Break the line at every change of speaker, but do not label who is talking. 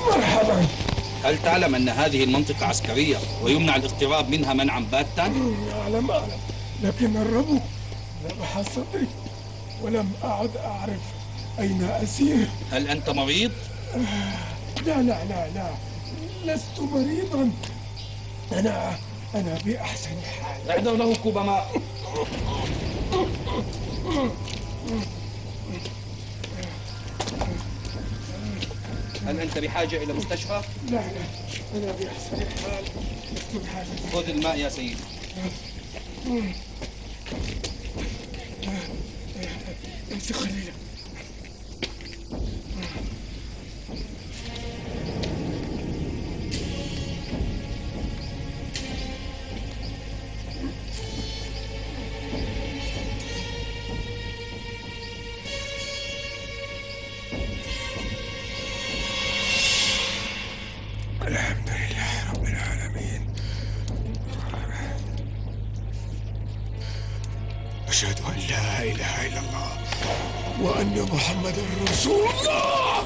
مرحبا.
هل تعلم أن هذه المنطقة عسكرية ويمنع الاقتراب منها منعا باتا؟
أعلم، لكن الربو ذبح صدري ولم أعد أعرف أين أسير.
هل أنت مريض؟
لا لا لا لا، لست مريضا. أنا بأحسن حال.
احضر له كوب ماء. هل أنت بحاجة إلى مستشفى؟
لا لا، أنا بأحسن حال، لست بحاجة.
خذ الماء يا سيدي.
امسك خليلة. الحمد لله رب العالمين. أشهد أن لا إله إلا الله وأن محمد رسول الله.